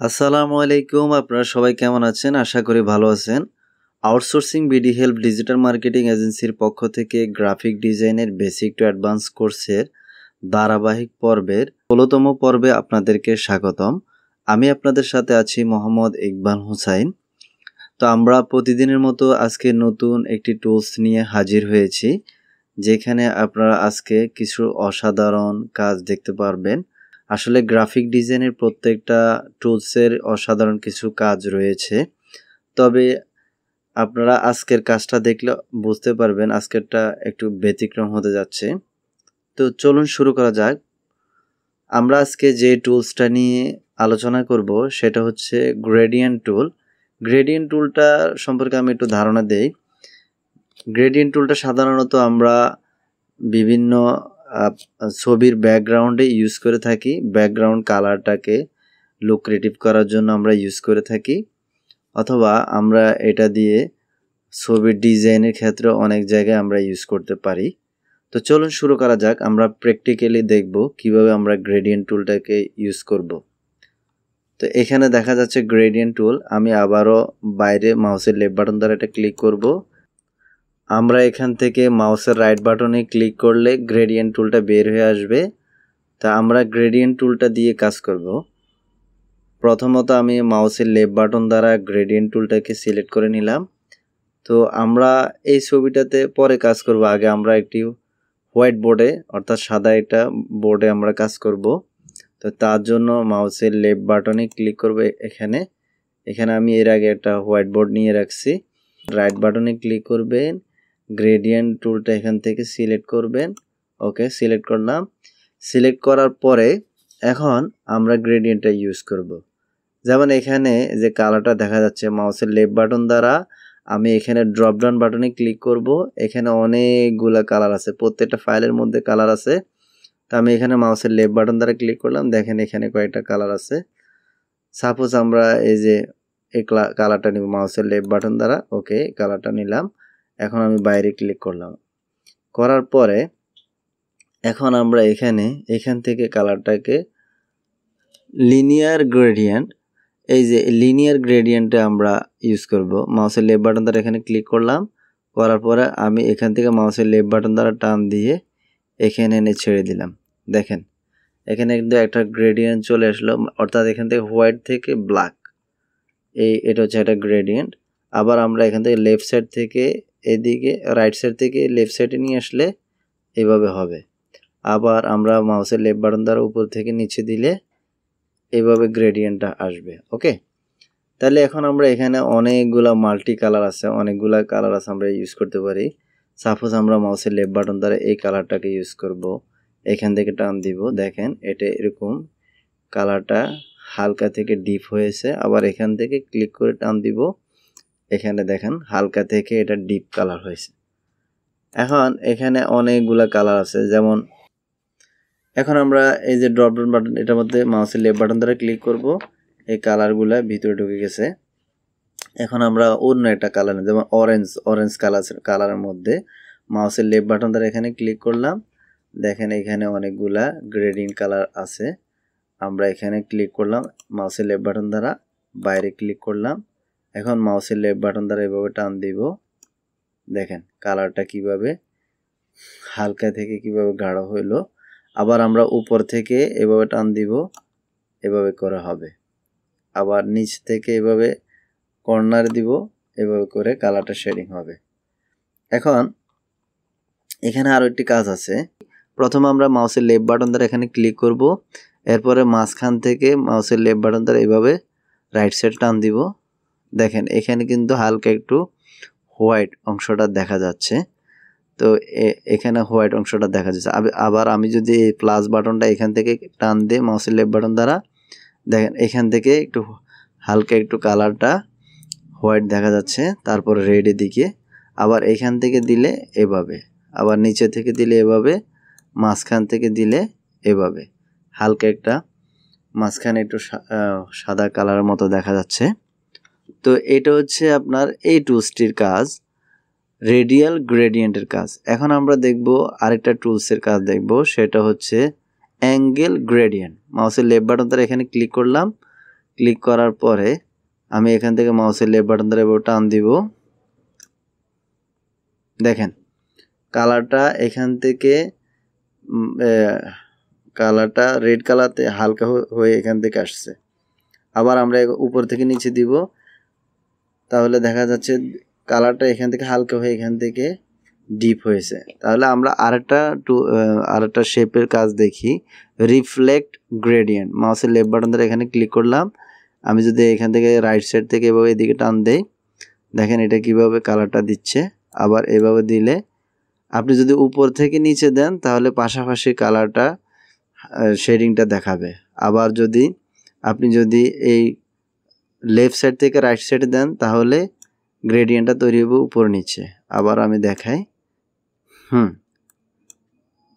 আসসালামু আলাইকুম। আপনারা সবাই কেমন আছেন? আশা করি ভালো আছেন। Outsourcing BD help digital marketing এজেন্সির পক্ষ থেকে গ্রাফিক ডিজাইনের বেসিক টু অ্যাডভান্স কোর্সের ধারাবাহিক পর্বের ১৬তম পর্বে আপনাদেরকে স্বাগতম। আমি আপনাদের সাথে আছি মোহাম্মদ ইকবাল হুসাইন। তো আমরা প্রতিদিনের মতো আজকে নতুন একটি টুলস নিয়ে হাজির হয়েছি, যেখানে আপনারা আজকে কিছু অসাধারণ কাজ দেখতে পারবেন। আসলে গ্রাফিক ডিজাইনের প্রত্যেকটা টুলসের অসাধারণ কিছু কাজ রয়েছে, তবে আপনারা আজকের কাজটা দেখলে বুঝতে পারবেন আজকেরটা একটু ব্যতিক্রম হতে যাচ্ছে। তো চলুন শুরু করা যাক। আমরা আজকে যে টুলসটা নিয়ে আলোচনা করব সেটা হচ্ছে গ্রেডিয়েন্ট টুল। গ্রেডিয়েন্ট টুলটা সম্পর্কে আমি একটু ধারণা দেই। গ্রেডিয়েন্ট টুলটা সাধারণত আমরা বিভিন্ন ছবির ব্যাকগ্রাউন্ডে ইউজ করে থাকি। ব্যাকগ্রাউন্ড কালারটাকে লুক্রেটিভ করার জন্য আমরা ইউজ করে থাকি, অথবা আমরা এটা দিয়ে ছবির ডিজাইনের ক্ষেত্রে অনেক জায়গায় আমরা ইউজ করতে পারি। তো চলুন শুরু করা যাক। আমরা প্র্যাকটিক্যালি দেখব কিভাবে আমরা গ্রেডিয়েন্ট টুলটাকে ইউজ করব। তো এখানে দেখা যাচ্ছে গ্রেডিয়েন্ট টুল। আমি আবারও বাইরে মাউসের লেফট বাটন দ্বারা এটা ক্লিক করব। আমরা এখান থেকে মাউসের রাইট বাটনে ক্লিক করলে গ্রেডিয়েন্ট টুলটা বের হয়ে আসবে। তা আমরা গ্রেডিয়েন্ট টুলটা দিয়ে কাজ করব। প্রথমত আমি মাউসের লেফট বাটন দ্বারা গ্রেডিয়েন্ট টুলটাকে সিলেক্ট করে নিলাম। তো আমরা এই ছবিটাতে পরে কাজ করব, আগে আমরা একটি হোয়াইট বোর্ডে অর্থাৎ সাদা একটা বোর্ডে আমরা কাজ করব। তো তার জন্য মাউসের লেফট বাটনে ক্লিক করব। এখানে আমি এর আগে একটা হোয়াইট বোর্ড নিয়ে রাখছি। রাইট বাটনে ক্লিক করবেন, গ্রেডিয়েন্ট টুলটা এখান থেকে সিলেক্ট করবেন। ওকে, সিলেক্ট করলাম। সিলেক্ট করার পরে এখন আমরা গ্রেডিয়েন্টটা ইউজ করব। যেমন এখানে যে কালারটা দেখা যাচ্ছে, মাউসের লেফট বাটন দ্বারা আমি এখানে ড্রপ ডাউন বাটনে ক্লিক করব। এখানে অনেকগুলা কালার আছে, প্রত্যেকটা ফাইলের মধ্যে কালার আছে। তো আমি এখানে মাউসের লেফট বাটন দ্বারা ক্লিক করলাম। দেখেন এখানে কয়েকটা কালার আছে। সাপোজ আমরা এই যে এই কালারটা নিব মাউসের লেফট বাটন দ্বারা। ওকে, কালারটা নিলাম। এখন আমি বাইরে ক্লিক করলাম। করার পরে এখন আমরা এখান থেকে কালারটাকে লিনিয়ার গ্রেডিয়েন্ট, এই যে লিনিয়ার গ্রেডিয়েন্টে আমরা ইউজ করব। মাউসের লেফট বাটন দ্বারা এখানে ক্লিক করলাম। করার পরে আমি এখান থেকে মাউসের লেফট বাটন দ্বারা টান দিয়ে এখানে এনে ছেড়ে দিলাম। দেখেন এখানে কিন্তু একটা গ্রেডিয়েন্ট চলে আসলো, অর্থাৎ এখান থেকে হোয়াইট থেকে ব্ল্যাক, এটা হচ্ছে একটা গ্রেডিয়েন্ট। আবার আমরা এখান থেকে লেফট সাইড থেকে এদিকে, রাইট সাইড থেকে লেফট সাইডে নিয়ে আসলে এভাবে হবে। আবার আমরা মাউসের লেফট বাটন দ্বারা উপর থেকে নিচে দিলে এইভাবে গ্রেডিয়েন্টটা আসবে। ওকে, তাহলে এখন আমরা এখানে অনেকগুলা মাল্টি কালার আছে, আমরা ইউজ করতে পারি। সাপোজ আমরা মাউসের লেফট বাটন দ্বারা এই কালারটাকে ইউজ করব। এখান থেকে টান দিব। দেখেন এটা এরকম কালারটা হালকা থেকে ডিপ হয়েছে। আবার এখান থেকে ক্লিক করে টান দিব। এখানে দেখেন হালকা থেকে এটা ডিপ কালার হয়েছে। এখন এখানে অনেকগুলা কালার আছে। যেমন এখন আমরা এই যে ড্রপ ডাউন বাটন, এটার মধ্যে মাউসের লেফট বাটন দ্বারা ক্লিক করব। এই কালারগুলা ভিতরে ঢুকে গেছে। এখন আমরা অন্য একটা কালার, যেমন অরেঞ্জ কালারের মধ্যে মাউসের লেফট বাটন দ্বারা এখানে ক্লিক করলাম। দেখেন এখানে অনেকগুলা গ্রেডিং কালার আছে। আমরা এখানে ক্লিক করলাম মাউসের লেফট বাটন দ্বারা, বাইরে ক্লিক করলাম। এখন মাউসের লেফট বাটন দ্বারা এভাবে টান দিব। দেখেন কালারটা কিভাবে হালকা থেকে কিভাবে গাঢ় হইলো। আবার আমরা উপর থেকে এভাবে টান দিব, এভাবে করা হবে। আবার নিচ থেকে এভাবে কর্নার দিব, এভাবে করে কালারটা শেডিং হবে। এখন এখানে আরো একটি কাজ আছে। প্রথমে আমরা মাউসের লেফট বাটন দ্বারা এখানে ক্লিক করব। এরপরে মাঝখান থেকে মাউসের লেফট বাটন দ্বারা এভাবে রাইট সাইড টান দিব। দেখেন এখানে কিন্তু হালকা একটু হোয়াইট অংশটা দেখা যাচ্ছে। তো এখানে হোয়াইট অংশটা দেখা যাচ্ছে। আবার আমি যদি এই প্লাস বাটনটা এখান থেকে টান দিই মাউসের লেফট বাটন দ্বারা, দেখেন এখান থেকে একটু হালকা একটু কালারটা হোয়াইট দেখা যাচ্ছে। তারপর রেডের দিকে আবার এখান থেকে দিলে এভাবে, আবার নিচে থেকে দিলে এভাবে, মাঝখান থেকে দিলে এভাবে হালকা একটা মাঝখানে একটু সাদা কালারের মতো দেখা যাচ্ছে। তো এটা হচ্ছে আপনার এই টুলসটির কাজ, রেডিয়াল গ্রেডিয়েন্টের কাজ। এখন আমরা দেখব আরেকটা টুলসের কাজ দেখব, সেটা হচ্ছে অ্যাঙ্গেল গ্রেডিয়েন্ট। মাউসের লেফট বাটন দ্বারা এখানে ক্লিক করলাম। ক্লিক করার পরে আমি এখান থেকে মাউসের লেফট বাটন ধরে এভাবে টান দিব। দেখেন কালারটা এখান থেকে কালারটা রেড কালারতে হালকা হয়ে এখান থেকে আসছে। আবার আমরা উপর থেকে নিচে দিব, তাহলে দেখা যাচ্ছে কালারটা এখান থেকে হালকা হয়ে এখান থেকে ডিপ হয়েছে। তাহলে আমরা আরেকটা শেপের কাজ দেখি, রিফ্লেক্ট গ্রেডিয়েন্ট। মাউসের লেফট বাটন ধরে এখানে ক্লিক করলাম। আমি যদি এখান থেকে রাইট সাইড থেকে এভাবে এদিকে টান দেই, দেখেন এটা কিভাবে কালারটা দিচ্ছে। আবার এভাবে দিলে আপনি যদি উপর থেকে নিচে দেন তাহলে পাশাপাশি কালারটা শেডিংটা দেখাবে। আবার আপনি যদি এই লেফট সাইড থেকে রাইট সাইডে দেন তাহলে গ্রেডিয়েন্টটা তৈরি হবে উপর নিচে। আবার আমি দেখাই,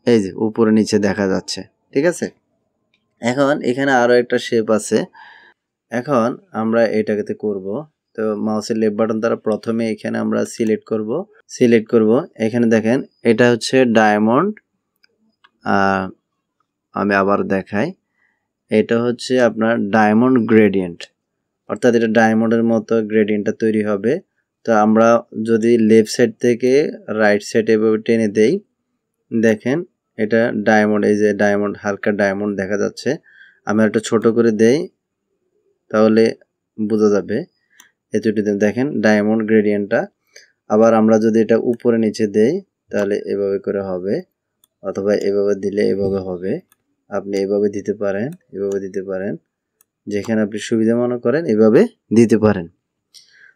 এই যে উপরে নিচে দেখা যাচ্ছে, ঠিক আছে। এখন এখানে আরো একটা শেপ আছে, এখন আমরা এটাকে করব। তো মাউসের লেফট বাটন দ্বারা প্রথমে এখানে আমরা সিলেক্ট করব। এখানে দেখেন এটা হচ্ছে ডায়মন্ড। আমি আবার দেখাই, এটা হচ্ছে আপনার ডায়মন্ড গ্রেডিয়েন্ট, অর্থাৎ এটা ডায়মন্ডের মতো গ্রেডিয়েন্টটা তৈরি হবে। তো আমরা যদি লেফট সাইড থেকে রাইট সাইড এভাবে টেনে দেই, দেখেন এটা ডায়মন্ড, এই যে ডায়মন্ড, হালকা ডায়মন্ড দেখা যাচ্ছে। আমি একটা ছোট করে দেই তাহলে বোঝা যাবে। এতটুকু দেখেন ডায়মন্ড গ্রেডিয়েন্টটা। আবার আমরা যদি এটা উপরে নিচে দেই তাহলে এভাবে করে হবে, অথবা এভাবে দিলে এভাবে হবে। আপনি এভাবে দিতে পারেন, এভাবে দিতে পারেন, যেখানে আপনি সুবিধা মনে করেন এভাবে দিতে পারেন।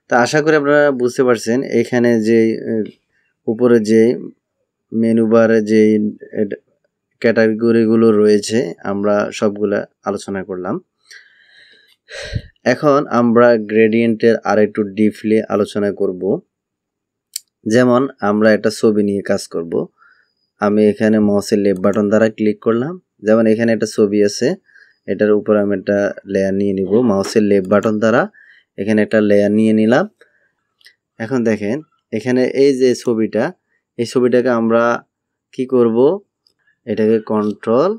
তো আশা করি আপনারা বুঝতে পারছেন। এখানে যে উপরে যে মেনু বারে যে ক্যাটাগরিগুলো রয়েছে আমরা সবগুলা আলোচনা করলাম। এখন আমরা গ্রেডিয়েন্টের আরেকটু ডিপলি আলোচনা করব। যেমন আমরা একটা ছবি নিয়ে কাজ করব। আমি এখানে মাউসের লেফট বাটন দ্বারা ক্লিক করলাম। যেমন এখানে একটা ছবি আছে, এটার উপর আমি একটা লেয়ার নিয়ে নিব। মাউসের লেফট বাটন দ্বারা এখানে একটা লেয়ার নিয়ে নিলাম। এখন দেখেন এখানে এই যে ছবিটা, এই ছবিটাকে আমরা কি করব, এটাকে কন্ট্রোল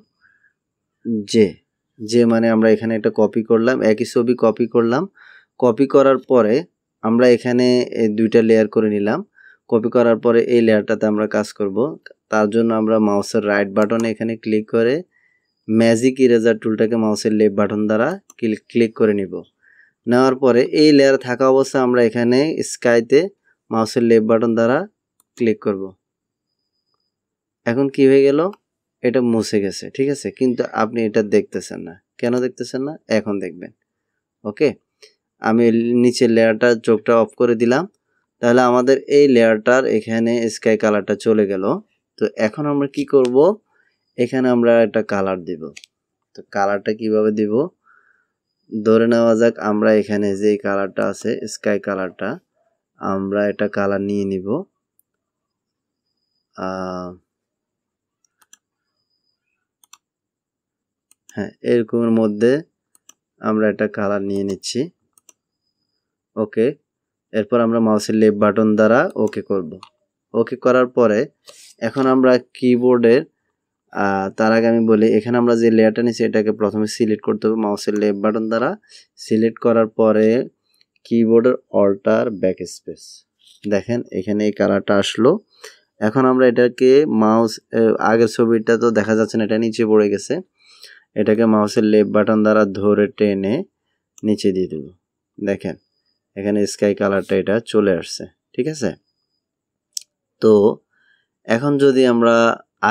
জে মানে আমরা এখানে একটা কপি করলাম, একই ছবি কপি করলাম। কপি করার পরে আমরা এখানে দুইটা লেয়ার করে নিলাম। কপি করার পরে এই লেয়ারটাতে আমরা কাজ করব। তার জন্য আমরা মাউসের রাইট বাটনে এখানে ক্লিক করে ম্যাজিক ইরেজার টুলটাকে মাউসের লেফট বাটন দ্বারা ক্লিক করে নিব। নেওয়ার পরে এই লেয়ার থাকা অবস্থায় আমরা এখানে স্কাইতে মাউসের লেফট বাটন দ্বারা ক্লিক করব। এখন কি হয়ে গেল, এটা মুছে গেছে, ঠিক আছে। কিন্তু আপনি এটা দেখতেছেন না, কেন দেখতেছেন না, এখন দেখবেন। ওকে, আমি নিচের লেয়ারটা চোখটা অফ করে দিলাম, তাহলে আমাদের এই লেয়ারটার এখানে স্কাই কালারটা চলে গেল। তো এখন আমরা কি করব, এখানে আমরা একটা কালার দিব। তো কালারটা কিভাবে দিব, ধরে নেওয়া যাক আমরা এখানে যে কালারটা আছে স্কাই কালারটা, আমরা এটা কালার নিয়ে নিব। হ্যাঁ, এরকমের মধ্যে আমরা একটা কালার নিয়ে নিচ্ছি। ওকে, এরপর আমরা মাউসের লেফট বাটন দ্বারা ওকে করব। ওকে করার পরে এখন আমরা কিবোর্ডের তার আগে আমি বলি, এখানে আমরা যে লেয়ারটা নিচ্ছি এটাকে প্রথমে সিলেক্ট করতে হবে মাউসের লেফট বাটন দ্বারা। সিলেক্ট করার পরে কিবোর্ডের অল্টার ব্যাক স্পেস, দেখেন এখানে এই কালারটা আসলো। এখন আমরা এটাকে মাউস, আগের ছবিটা তো দেখা যাচ্ছে না, এটা নিচে পড়ে গেছে, এটাকে মাউসের লেফট বাটন দ্বারা ধরে টেনে নিচে দিয়ে দেব। দেখেন এখানে স্কাই কালারটা এটা চলে আসছে, ঠিক আছে। তো এখন যদি আমরা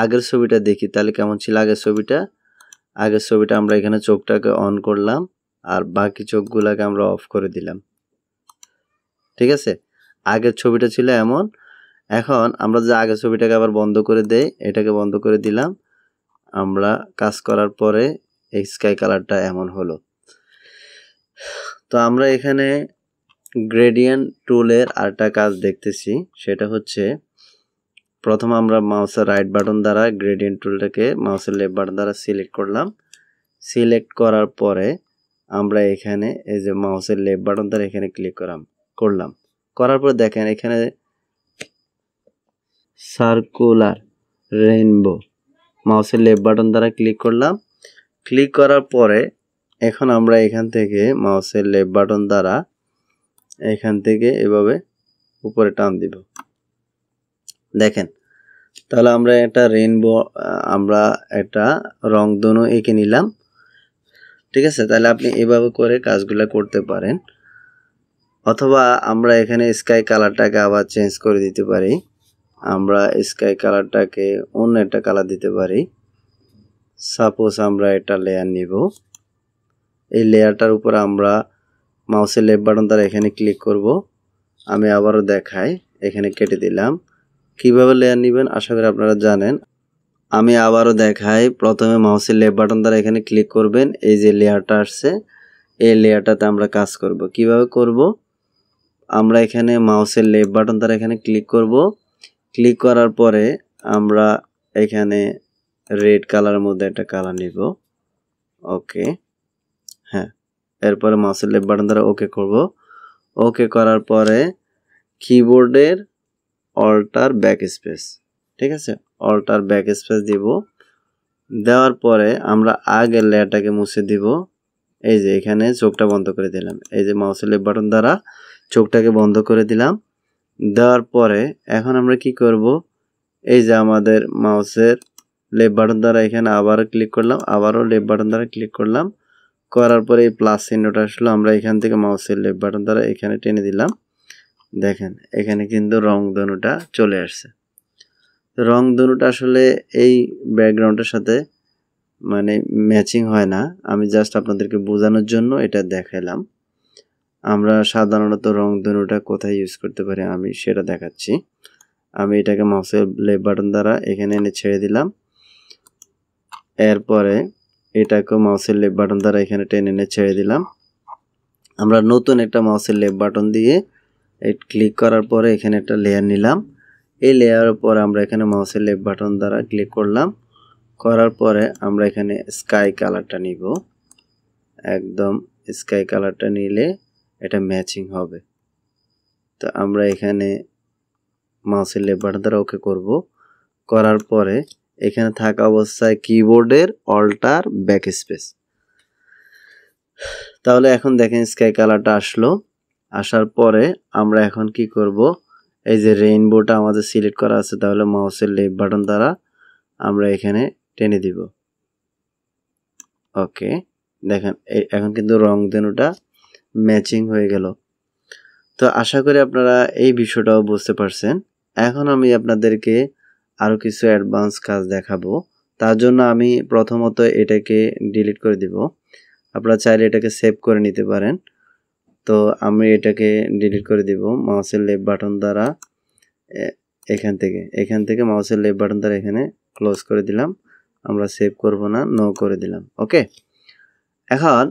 আগের ছবিটা দেখি তাহলে কেমন ছিল আগের ছবিটা আমরা এখানে চোখটাকে অন করলাম আর বাকি চোখগুলোকে আমরা অফ করে দিলাম, ঠিক আছে। আগের ছবিটা ছিল এমন। এখন আমরা যে আগের ছবিটাকে আবার বন্ধ করে দেই, এটাকে বন্ধ করে দিলাম। আমরা কাজ করার পরে এই স্কাই কালারটা এমন হলো। তো আমরা এখানে গ্রেডিয়েন্ট টুলের আরেকটা কাজ দেখতেছি, সেটা হচ্ছে প্রথম আমরা মাউসের রাইট বাটন দ্বারা গ্রেডিয়েন্ট টুলটাকে মাউসের লেফট বাটন দ্বারা সিলেক্ট করলাম। সিলেক্ট করার পরে আমরা এখানে এই যে মাউসের লেফট বাটন দ্বারা এখানে ক্লিক করলাম। করার পরে দেখেন এখানে সার্কুলার রেইনবো, মাউসের লেফট বাটন দ্বারা ক্লিক করলাম। ক্লিক করার পরে এখন আমরা এখান থেকে মাউসের লেফট বাটন দ্বারা এখান থেকে এভাবে উপরে টান দিব। দেখেন, তাহলে আমরা একটা রেইনবো আমরা একটা রংধনু এঁকে নিলাম। ঠিক আছে, তাহলে আপনি এভাবে করে কাজগুলো করতে পারেন। অথবা আমরা এখানে স্কাই কালারটাকে আবার চেঞ্জ করে দিতে পারি। আমরা স্কাই কালারটাকে অন্য একটা কালার দিতে পারি। সাপোজ আমরা একটা লেয়ার নিব। এই লেয়ারটার উপর আমরা মাউসের লেফট বাটন দ্বারা এখানে ক্লিক করব। আমি আবারও দেখাই, এখানে কেটে দিলাম। কিভাবে লেয়ার নেবেন আশা করি আপনারা জানেন। আমি আবারও দেখাই, প্রথমে মাউসের লেফট বাটন দ্বারা এখানে ক্লিক করবেন। এই যে লেয়ারটা আসছে, এই লেয়ারটাতে আমরা কাজ করব। কিভাবে করব? আমরা এখানে মাউসের লেফট বাটন দ্বারা এখানে ক্লিক করব। ক্লিক করার পরে আমরা এখানে রেড কালারের মধ্যে একটা কালার নিব। ওকে, হ্যাঁ, এরপরে মাউসের লেফট বাটন দ্বারা ওকে করব। ওকে করার পরে কিবোর্ডের অল্টার ব্যাক স্পেস, ঠিক আছে, অল্টার ব্যাক স্পেস দিব। দেওয়ার পরে আমরা আগের লেয়ারটাকে মুছে দিব। এই যে এখানে চোখটা বন্ধ করে দিলাম। এই যে মাউসের লেফট বাটন দ্বারা চোখটাকে বন্ধ করে দিলাম। দেওয়ার পরে এখন আমরা কি করব? এই যে আমাদের মাউসের লেফট বাটন দ্বারা এখানে আবারও ক্লিক করলাম, আবারও লেফট বাটন দ্বারা ক্লিক করলাম। করার পরে এই প্লাস চিহ্নটা আসলো, আমরা এখান থেকে মাউসের লেফট বাটন দ্বারা এখানে টেনে দিলাম। দেখেন এখানে কিন্তু রংধনুটা চলে আসছে। রংধনুটা আসলে এই ব্যাকগ্রাউন্ডের সাথে মানে ম্যাচিং হয় না, আমি জাস্ট আপনাদেরকে বোঝানোর জন্য এটা দেখাইলাম। আমরা সাধারণত রংধনুটা কোথায় ইউজ করতে পারি আমি সেটা দেখাচ্ছি। আমি এটাকে মাউসের লেফট বাটন দ্বারা এখানে এনে ছেড়ে দিলাম। এরপরে এটাকেও মাউসের লেফট বাটন দ্বারা এখানে টেনে এনে ছেড়ে দিলাম। আমরা নতুন একটা মাউসের লেফট বাটন দিয়ে ক্লিক করার পরে এখানে একটা লেয়ার নিলাম। এই লেয়ারের পর আমরা এখানে মাউসের লেফট বাটন দ্বারা ক্লিক করলাম। করার পরে আমরা এখানে স্কাই কালারটা নিব। একদম স্কাই কালারটা নিলে এটা ম্যাচিং হবে। তো আমরা এখানে মাউসের লেফট বাটন দ্বারা ওকে করব। করার পরে এখানে থাকা অবস্থায় কিবোর্ডের অল্টার ব্যাক স্পেস। তাহলে এখন দেখেন স্কাই কালারটা আসলো। আসার পরে আমরা এখন কি করব? এই যে রেইনবোটা আমাদের সিলেক্ট করা আছে, তাহলে মাউসের লেফট বাটন দ্বারা আমরা এখানে টেনে দিব। ওকে, দেখেন এখন কিন্তু রংধনুটা ম্যাচিং হয়ে গেল। তো আশা করি আপনারা এই বিষয়টাও বুঝতে পারছেন। এখন আমি আপনাদেরকে আরও কিছু অ্যাডভান্স কাজ দেখাবো। তার জন্য আমি প্রথমত এটাকে ডিলিট করে দিব। আপনারা চাইলে এটাকে সেভ করে নিতে পারেন। তো আমি এটাকে ডিলিট করে দিব মাউসের লেফট বাটন দ্বারা। এখান থেকে মাউসের লেফট বাটন দ্বারা এখানে ক্লোজ করে দিলাম। আমরা সেভ করব না, নো করে দিলাম। ওকে, এখন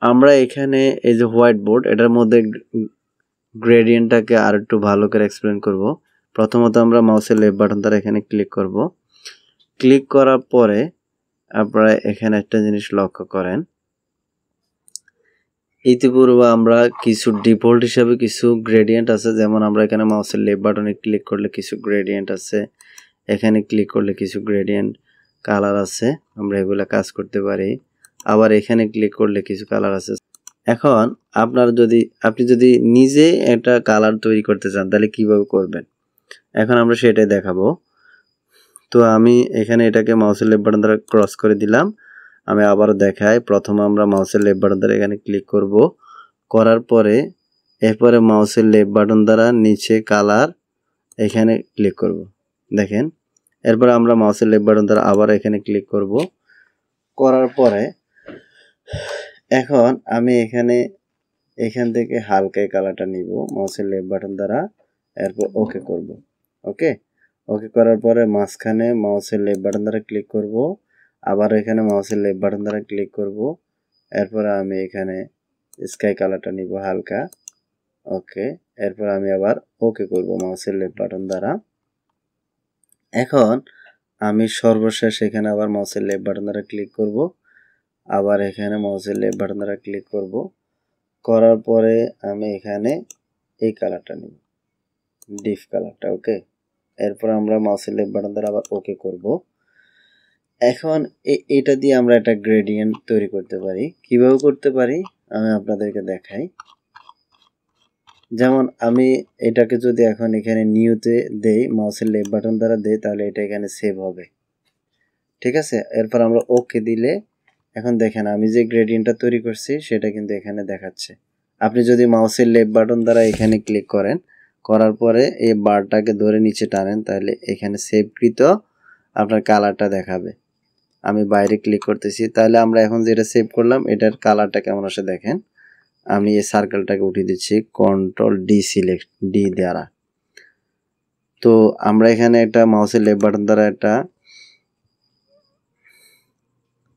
আমরা এখানে এই যে হোয়াইট বোর্ড, এটার মধ্যে গ্রেডিয়েন্টটাকে আর একটু ভালো করে এক্সপ্লেন করব। প্রথমত আমরা মাউসের লেফট বাটন দ্বারা এখানে ক্লিক করব। ক্লিক করার পরে আপনারা এখানে একটা জিনিস লক্ষ্য করেন, ইতিপূর্বে আমরা কিছু ডিফল্ট হিসাবে কিছু গ্রেডিয়েন্ট আছে, যেমন আমরা এখানে মাউসের লেফট বাটনে ক্লিক করলে কিছু গ্রেডিয়েন্ট আছে, এখানে ক্লিক করলে কিছু গ্রেডিয়েন্ট কালার আছে, আমরা এগুলা কাজ করতে পারি। আবার এখানে ক্লিক করলে কিছু কালার আছে। এখন আপনি যদি নিজে একটা কালার তৈরি করতে চান তাহলে কিভাবে করবেন, এখন আমরা সেটাই দেখাবো। তো আমি এখানে এটাকে মাউসের লেফট বাটন দ্বারা ক্রস করে দিলাম। আমি আবার দেখাই, প্রথমে আমরা মাউসের লেফট বাটন দ্বারা এখানে ক্লিক করব। করার পরে এরপরে মাউসের লেফট বাটন দ্বারা নিচে কালার এখানে ক্লিক করব। দেখেন, এরপর আমরা মাউসের লেফট বাটন দ্বারা আবার এখানে ক্লিক করব। করার পরে এখন আমি এখান থেকে হালকা কালারটা নিব মাউসের লেফট বাটন দ্বারা, এরপর ওকে করব। ওকে, ওকে করার পরে মাঝখানে মাউসের লেফট বাটন দ্বারা ক্লিক করব, আবার এখানে মাউসের লেফট বাটন দ্বারা ক্লিক করব। এরপর আমি এখানে স্কাই কালারটা নিব হালকা। ওকে, এরপর আমি আবার ওকে করব মাউসের লেফট বাটন দ্বারা। এখন আমি সর্বশেষ এখানে আবার মাউসের লেফট বাটন দ্বারা ক্লিক করব, আবার এখানে মাউসের লেফট বাটন দ্বারা ক্লিক করব। করার পরে আমি এখানে এই কালারটা নিব, ডিপ কালারটা। ওকে, এরপর আমরা মাউসের লেফট বাটন দ্বারা আবার ওকে করব। এখন এটা দিয়ে আমরা একটা গ্রেডিয়েন্ট তৈরি করতে পারি। কিভাবে করতে পারি আমি আপনাদেরকে দেখাই। যেমন আমি এটাকে যদি এখন এখানে নিউতে দেই, মাউসের লেফট বাটন দ্বারা দেই, তাহলে এটা এখানে সেভ হবে। ঠিক আছে, এরপর আমরা ওকে দিলে এখন দেখেন আমি যে গ্রেডিয়েন্টটা তৈরি করছি সেটা কিন্তু এখানে দেখাচ্ছে। আপনি যদি মাউসের লেফট বাটন দ্বারা এখানে ক্লিক করেন, করার পরে এই বারটাকে ধরে নিচে টানেন, তাহলে এখানে সেভকৃত আপনার কালারটা দেখাবে। আমি বাইরে ক্লিক করতেছি, তাহলে আমরা এখন যেটা সেভ করলাম এটার কালারটা কেমন আসে দেখেন। আমি এই সার্কেলটাকে উঠিয়ে দিচ্ছি কন্ট্রোল ডি সিলেক্ট ডি দ্বারা। তো আমরা এখানে একটা মাউসের লেফট বাটন দ্বারা একটা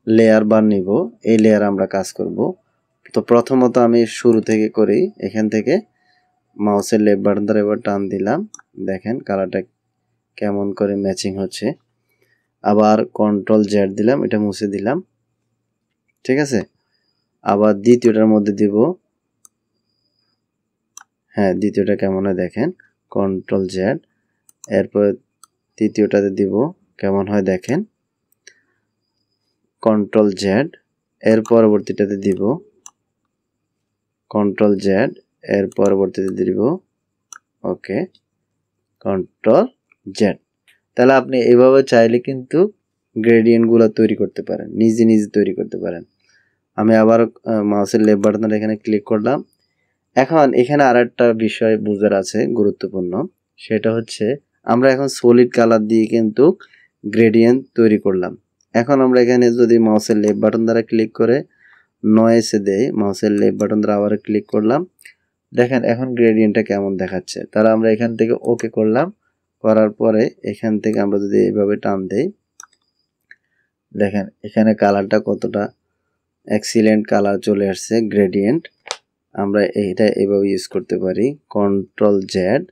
লেয়ার বার নিব, এই লেয়ার আমরা কাজ করব। তো প্রথমত আমি শুরু থেকে করি, এখান থেকে মাউসের লেফট বাটন দ্বারা এবার টান দিলাম, দেখেন কালারটা কেমন করে ম্যাচিং হচ্ছে। আবার কন্ট্রোল জেড দিলাম, এটা মুছে দিলাম। ঠিক আছে, আবার দ্বিতীয়টার মধ্যে দিব, হ্যাঁ দ্বিতীয়টা কেমন হয় দেখেন, কন্ট্রোল জেড। এরপর তৃতীয়টাতে দিব, কেমন হয় দেখেন, কন্ট্রোল জেড। এর পরবর্তীটাতে দিব কন্ট্রোল জেড, এর পরবর্তীতে দিব ওকে কন্ট্রোল জেড। তাহলে আপনি এইভাবে চাইলে কিন্তু গ্রেডিয়েন্টগুলো তৈরি করতে পারেন, নিজে নিজে তৈরি করতে পারেন। আমি আবার মাউসের লেফট বাটন এখানে ক্লিক করলাম। এখন এখানে আরেকটা বিষয় বুঝার আছে গুরুত্বপূর্ণ, সেটা হচ্ছে আমরা এখন সলিড কালার দিয়ে কিন্তু গ্রেডিয়েন্ট তৈরি করলাম। এখন আমরা এখানে যদি মাউসের লেফট বাটন দ্বারা ক্লিক করে নয়েসে দেই, মাউসের লেফট বাটন দ্বারা আবার ক্লিক করলাম, দেখেন এখন গ্রেডিয়েন্টটা কেমন দেখাচ্ছে। তাহলে আমরা এখান থেকে ওকে করলাম, করার পরে এখান থেকে আমরা যদি এইভাবে টান দেই, দেখেন এখানে কালারটা কতটা এক্সিলেন্ট কালার চলে আসছে গ্রেডিয়েন্ট। আমরা এইটা এইভাবে ইউজ করতে পারি কন্ট্রোল জেড।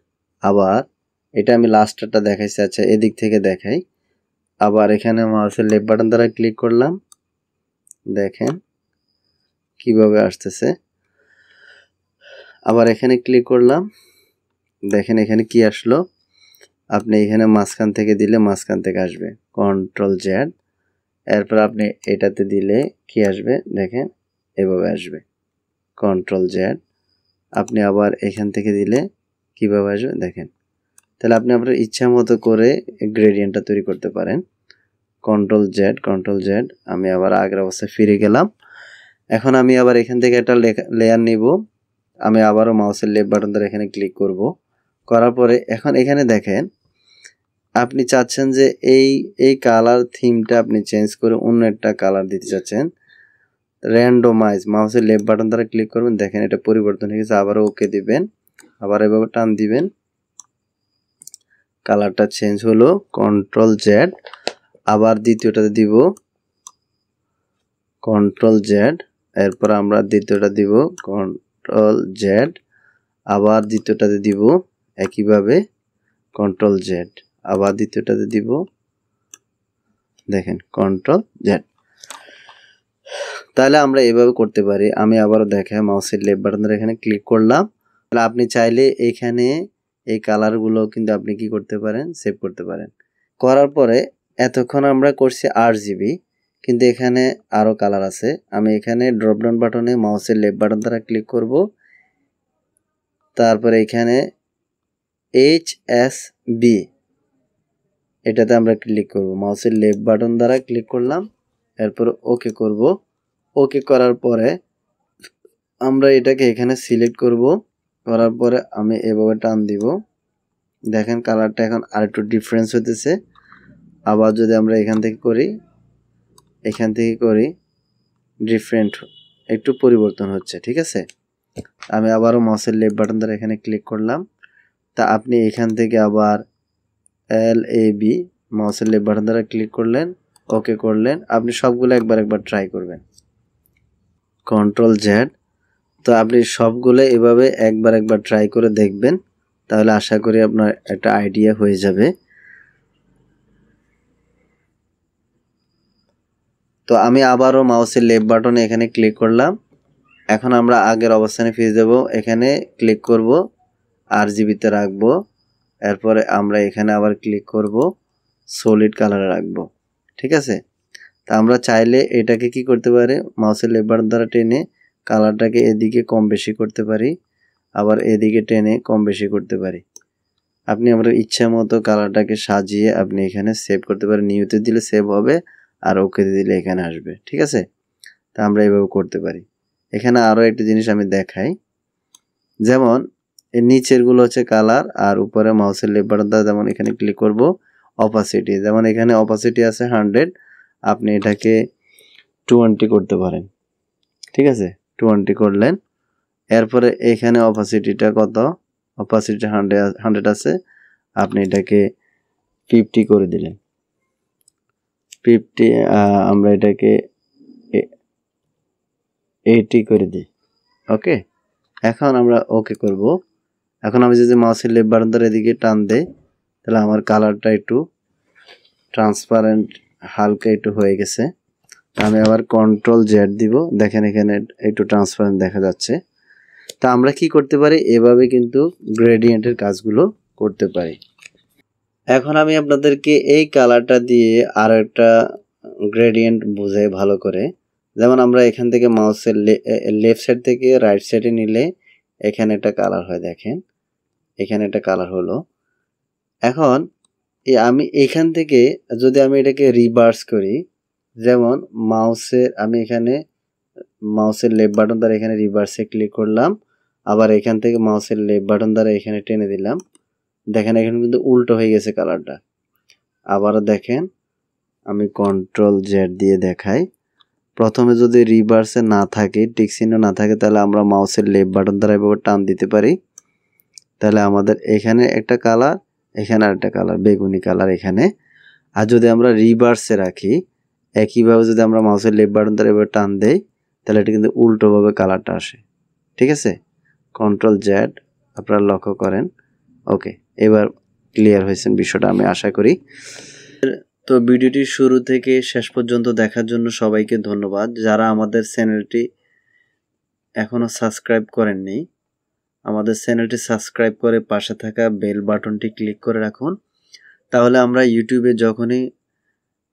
আবার এটা আমি লাস্টটা দেখাইছি, আচ্ছা এদিক থেকে দেখাই। আবার এখানে মাউসের লেফট বাটন দ্বারা ক্লিক করলাম, দেখেন কিভাবে আসতেছে। আবার এখানে ক্লিক করলাম, দেখেন এখানে কি আসলো, আপনি এখানে মাঝখান থেকে দিলে মাঝখান থেকে আসবে কন্ট্রোল জেড। এরপর আপনি এটাতে দিলে কি আসবে দেখেন, এভাবে আসবে কন্ট্রোল জেড। আপনি আবার এখান থেকে দিলে কিভাবে আসবে দেখেন। তাহলে আপনি আপনার ইচ্ছা মতো করে গ্রেডিয়েন্টটা তৈরি করতে পারেন। Control Z. আমি আবার আগের অবস্থায় ফিরে গেলাম। এখন আমি আবার এখান থেকে একটা লেয়ার নিব, আমি আবারও মাউসের লেফট বাটন ধরে এখানে ক্লিক করব। করার পরে এখন এখানে দেখেন আপনি চাচ্ছেন যে এই কালার থিমটা আপনি চেঞ্জ করে অন্য একটা কালার দিতে চাচ্ছেন। র্যান্ডমাইজ মাউসের লেফট বাটন দ্বারা ক্লিক করবেন, দেখেন এটা পরিবর্তন হয়ে গেছে। আবারও ওকে দিবেন, আবার এভাবে টান দিবেন, কালারটা চেঞ্জ হলো কন্ট্রোল জেড। আবার দ্বিতীয়টাতে দিব কন্ট্রোল জেড, এরপর আমরা দ্বিতীয়টা দিব কন্ট্রোল জেড, আবার দ্বিতীয়টাতে দিব একইভাবে কন্ট্রোল জেড, আবার দ্বিতীয়টাতে দিব দেখেন কন্ট্রোল জেড। তাহলে আমরা এভাবে করতে পারি। আমি আবারও দেখাই, মাউসের লেফট বাটন ধরে এখানে ক্লিক করলাম। তাহলে আপনি চাইলে এখানে এই কালারগুলো কিন্তু আপনি কি করতে পারেন, সেভ করতে পারেন। করার পরে এতক্ষণ আমরা করছি RGB, কিন্তু এখানে আরও কালার আছে। আমি এখানে ড্রপডাউন বাটনে মাউসের লেফট বাটন দ্বারা ক্লিক করব, তারপরে এখানে HSB এটাতে আমরা ক্লিক করব, মাউসের লেফট বাটন দ্বারা ক্লিক করলাম, এরপর ওকে করব। ওকে করার পরে আমরা এটাকে এখানে সিলেক্ট করব, করার পরে আমি এভাবে টান দিব, দেখেন কালারটা এখন আরেকটু ডিফারেন্স হতেছে। আবার যদি আমরা এখান থেকে করি ডিফারেন্ট একটু পরিবর্তন হচ্ছে। ঠিক আছে, আমি আবারও মাউসের লেফট বাটন দ্বারা এখানে ক্লিক করলাম। তা আপনি এখান থেকে আবার LAB মাউসের লেফট বাটন দ্বারা ক্লিক করলেন, ওকে করলেন। আপনি সবগুলো একবার ট্রাই করবেন কন্ট্রোল জেড। তো আপনি সবগুলো এভাবে একবার ট্রাই করে দেখবেন, তাহলে আশা করি আপনার একটা আইডিয়া হয়ে যাবে। তো আমি আবারও মাউসের লেফট বাটনে এখানে ক্লিক করলাম। এখন আমরা আগের অবস্থানে ফিরে যাব, এখানে ক্লিক করব, RGBতে রাখবো। এরপরে আমরা এখানে আবার ক্লিক করব, সলিড কালারে রাখবো। ঠিক আছে, তা আমরা চাইলে এটাকে কি করতে পারি, মাউসের লেফট বাটন দ্বারা টেনে কালারটাকে এদিকে কম বেশি করতে পারি, আবার এদিকে টেনে কম বেশি করতে পারি। আপনি আপনার ইচ্ছা মতো কালারটাকে সাজিয়ে আপনি এখানে সেভ করতে পারেন। নিউতে দিলে সেভ হবে, আর ওকেতে দিলে এখানে আসবে। ঠিক আছে, তা আমরা এইভাবে করতে পারি। এখানে আরও একটা জিনিস আমি দেখাই, যেমন এর নিচেরগুলো হচ্ছে কালার, আর উপরে মাউসের লেফট বাটন দ্বারা যেমন এখানে ক্লিক করব অপাসিটি, যেমন এখানে অপাসিটি আছে 100, আপনি এটাকে 20 করতে পারেন। ঠিক আছে, 20 করলেন। এরপরে এখানে অপাসিটিটা কত, অপাসিটি 100 আছে, আপনি এটাকে 50 করে দিলেন। 50 আমরা এটাকে 80 করে দিই। ওকে, এখন আমরা ওকে করব। এখন আমি যদি মাউসের লেফট বাটন ধরে এদিকে টান দেই, তাহলে আমার কালারটা একটু ট্রান্সপারেন্ট হালকা একটু হয়ে গেছে। আমি আবার কন্ট্রোল জেড দিব, দেখেন এখানে একটু ট্রান্সপারেন্ট দেখা যাচ্ছে। তা আমরা কি করতে পারি, এভাবে কিন্তু গ্রেডিয়েন্টের কাজগুলো করতে পারি। এখন আমি আপনাদেরকে এই কালারটা দিয়ে আরো একটা গ্রেডিয়েন্ট বুঝাই ভালো করে। যেমন আমরা এখান থেকে মাউসের লেফট সাইড থেকে রাইট সাইডে নিলে এখানে একটা কালার হয়, দেখেন এখানে একটা কালার হলো। এখন আমি এখান থেকে যদি আমি এটাকে রিভার্স করি, যেমন আমি এখানে মাউসের লেফট বাটন দ্বারা এখানে রিভার্সে ক্লিক করলাম, আবার এখান থেকে মাউসের লেফট বাটন দ্বারা এখানে টেনে দিলাম, দেখেন এখানে কিন্তু উল্টো হয়ে গেছে কালারটা। আবারও দেখেন, আমি কন্ট্রোল জেড দিয়ে দেখাই। প্রথমে যদি রিভার্সে না থাকে, টিক চিহ্ন না থাকে, তাহলে আমরা মাউসের লেফট বাটন দ্বারা এভাবে টান দিতে পারি, তাহলে আমাদের এখানে একটা কালার, এখানে আরেকটা কালার, বেগুনি কালার এখানে। আর যদি আমরা রিভার্সে রাখি, একইভাবে যদি আমরা মাউসের লেফট বাটন দ্বারা এভাবে টান দেই, তাহলে এটা কিন্তু উল্টোভাবে কালারটা আসে। ঠিক আছে, কন্ট্রোল জেড আপনারা লক্ষ্য করেন। ওকে, এবার ক্লিয়ার হয়েছেন বিষয়টা আমি আশা করি। তো ভিডিওটি শুরু থেকে শেষ পর্যন্ত দেখার জন্য সবাইকে ধন্যবাদ। যারা আমাদের চ্যানেলটি এখনও সাবস্ক্রাইব করেননি, আমাদের চ্যানেলটি সাবস্ক্রাইব করে পাশে থাকা বেল বাটনটি ক্লিক করে রাখুন, তাহলে আমরা ইউটিউবে যখনই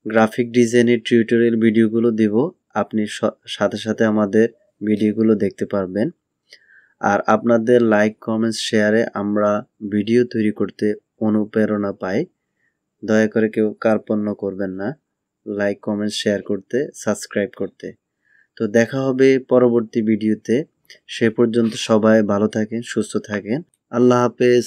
গ্রাফিক ডিজাইনের টিউটোরিয়াল ভিডিওগুলো দেব, আপনি সাথে সাথে আমাদের ভিডিওগুলো দেখতে পারবেন। আর আপনাদের লাইক কমেন্টস শেয়ারে আমরা ভিডিও তৈরি করতে অনুপ্রেরণা পাই। দয়া করে কেউ কার্পণ্য করবেন না লাইক কমেন্টস শেয়ার করতে, সাবস্ক্রাইব করতে। তো দেখা হবে পরবর্তী ভিডিওতে। সে পর্যন্ত সবাই ভালো থাকেন, সুস্থ থাকেন। আল্লাহ হাফেজ।